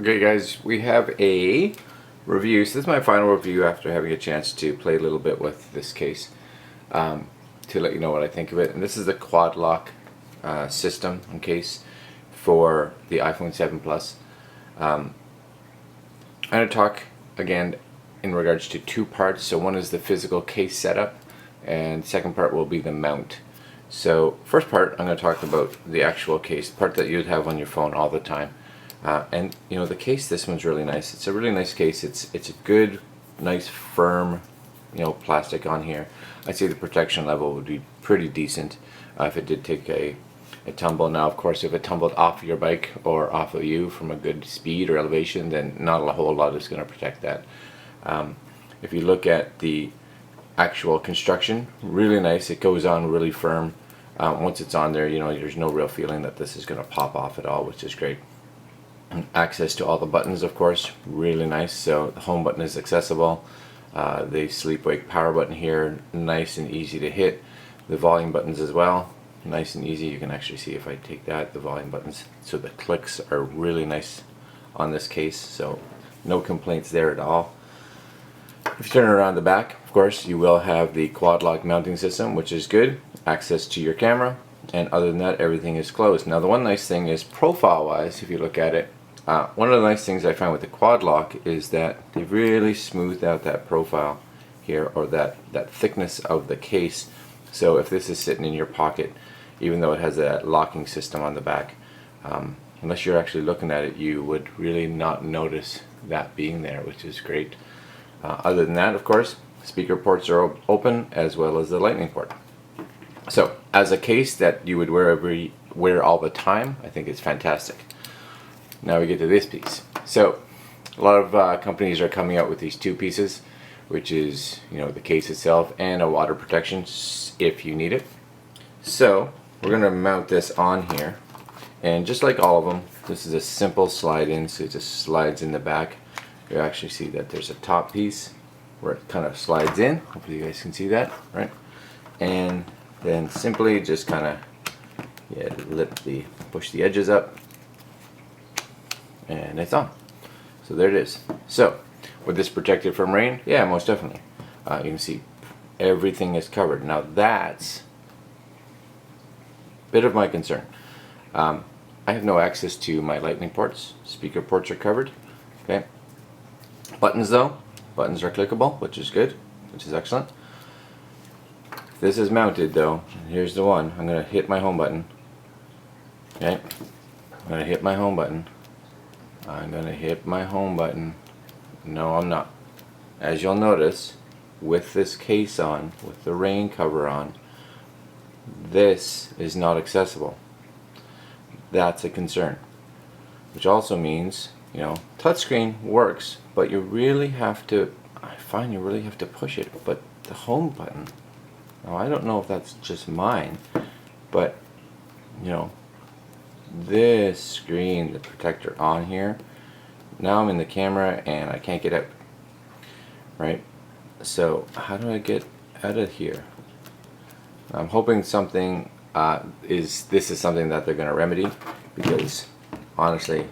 Okay guys, we have a review. So this is my final review after having a chance to play a little bit with this case, to let you know what I think of it. And this is the quad lock system and case for the iPhone 7 Plus. I'm going to talk again in regards to two parts. So one is the physical case setup, and the second part will be the mount. So first part, I'm going to talk about the actual case, the part that you'd have on your phone all the time. And you know, the case, this one's really nice. It's a really nice case. It's a good, nice, firm, plastic on here. I'd say the protection level would be pretty decent if it did take a tumble. Now, of course, if it tumbled off your bike or off of you from a good speed or elevation, then not a whole lot is going to protect that. If you look at the actual construction, really nice. It goes on really firm. Once it's on there, there's no real feeling that this is going to pop off at all, which is great. Access to all the buttons, of course, really nice. So the home button is accessible. The sleep wake power button here, nice and easy to hit. The volume buttons as well, nice and easy. You can actually see if I take that, the volume buttons. So the clicks are really nice on this case, so no complaints there at all. If you turn it around the back, of course, you will have the quad lock mounting system, which is good. Access to your camera, and other than that, everything is closed. Now, the one nice thing is, profile-wise, if you look at it, one of the nice things I find with the quad lock is that they've really smoothed out that profile here, or that thickness of the case. So if this is sitting in your pocket, even though it has a locking system on the back, unless you're actually looking at it, you would really not notice that being there, which is great. Other than that, of course, speaker ports are open, as well as the lightning port. So, as a case that you would wear all the time, I think it's fantastic. Now we get to this piece. So, a lot of companies are coming out with these two pieces, which is, the case itself and a water protection if you need it. So, we're going to mount this on here, and just like all of them, this is a simple slide in, so it just slides in the back. You actually see that there's a top piece where it kind of slides in. Hopefully you guys can see that, right? And then simply just kind of push the edges up, and it's on. So there it is. So would this protect it from rain? Yeah, most definitely. You can see everything is covered. Now that's a bit of my concern. I have no access to my lightning ports. Speaker ports are covered. Okay. Buttons though, buttons are clickable, which is good, which is excellent. This is mounted though. Here's the one. I'm going to hit my home button. Okay. I'm going to hit my home button. I'm going to hit my home button. No, I'm not. As you'll notice, with this case on, with the rain cover on, this is not accessible. That's a concern. Which also means, touchscreen works, but you really have to, I find you really have to push it. But the home button, now I don't know if that's just mine, but this screen, the protector on here, now I'm in the camera and I can't get out, right? So how do I get out of here? I'm hoping something this is something that they're going to remedy, because honestly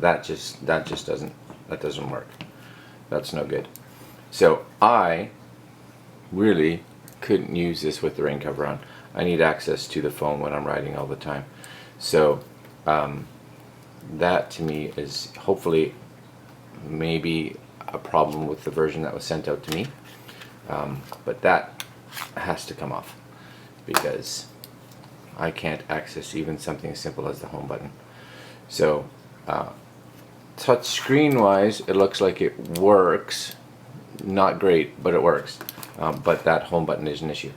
that doesn't work. That's no good. So I really couldn't use this with the rain cover on. I need access to the phone when I'm riding all the time. So that to me is hopefully maybe a problem with the version that was sent out to me, but that has to come off, because I can't access even something as simple as the home button. So touch screen wise, it looks like it works. Not great, but it works. But that home button is an issue.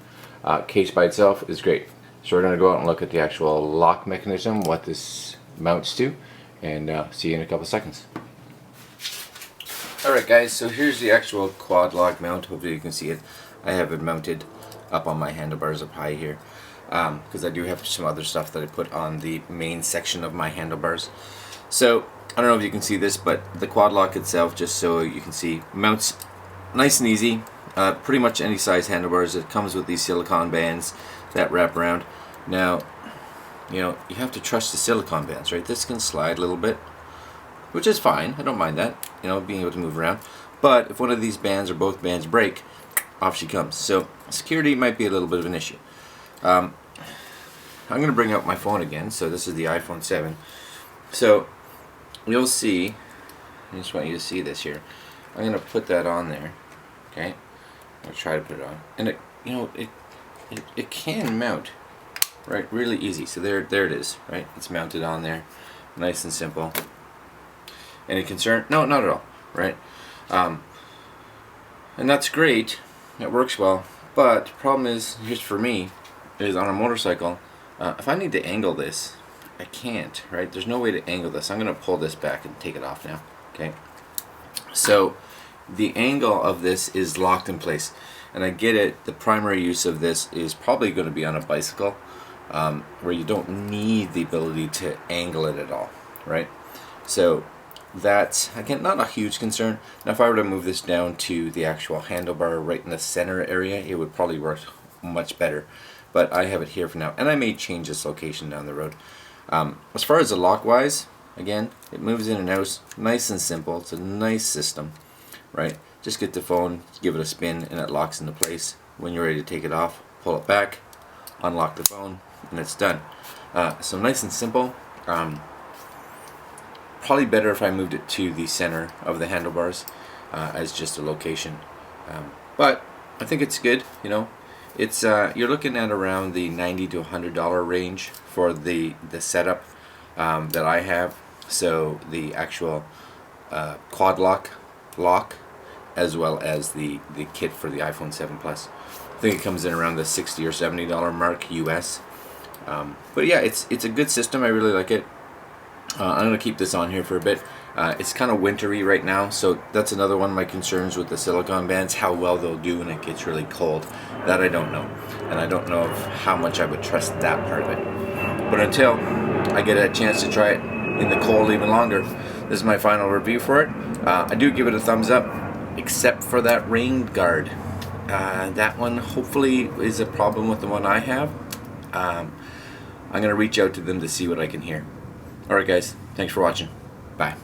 Case by itself is great. So we're going to go out and look at the actual lock mechanism, what this mounts to, and see you in a couple seconds. Alright guys, so here's the actual quad lock mount. Hopefully you can see it. I have it mounted up on my handlebars up high here, because I do have some other stuff that I put on the main section of my handlebars. So I don't know if you can see this, but the quad lock itself, just so you can see, mounts nice and easy. Pretty much any size handlebars. It comes with these silicone bands that wrap around. Now, you have to trust the silicone bands, right? This can slide a little bit, which is fine. I don't mind that, you know, being able to move around. But if one of these bands or both bands break, off she comes. So security might be a little bit of an issue. I'm going to bring out my phone again. So this is the iPhone 7. So you'll see, I just want you to see this here. I'm going to put that on there. Okay, I'll try to put it on, and it, you know, it can mount, right, really easy. So there it is, right? It's mounted on there, nice and simple. Any concern? No, not at all, right? And that's great. It works well. But the problem is, just for me, is on a motorcycle, if I need to angle this, I can't, right? There's no way to angle this. I'm going to pull this back and take it off now, okay? So the angle of this is locked in place, and I get it. The primary use of this is probably going to be on a bicycle, where you don't need the ability to angle it at all, right? So that's, again, not a huge concern. Now if I were to move this down to the actual handlebar right in the center area, it would probably work much better, but I have it here for now, and I may change this location down the road. As far as the lock wise, again, it moves in and out nice and simple. It's a nice system, right? Just get the phone, give it a spin, and it locks into place. When you're ready to take it off, pull it back, unlock the phone, and it's done. So nice and simple. Probably better if I moved it to the center of the handlebars as just a location. But I think it's good, you know. It's you're looking at around the $90 to $100 range for the setup that I have. So the actual quad lock, as well as the kit for the iPhone 7 Plus. I think it comes in around the $60 or $70 mark US. But yeah, it's a good system. I really like it. I'm going to keep this on here for a bit. It's kind of wintry right now, so that's another one of my concerns with the silicone bands, how well they'll do when it gets really cold. That I don't know. And I don't know of how much I would trust that part of it. But until I get a chance to try it in the cold even longer, this is my final review for it. I do give it a thumbs up, except for that rain guard. That one hopefully is a problem with the one I have. I'm going to reach out to them to see what I can hear. Alright guys, thanks for watching. Bye.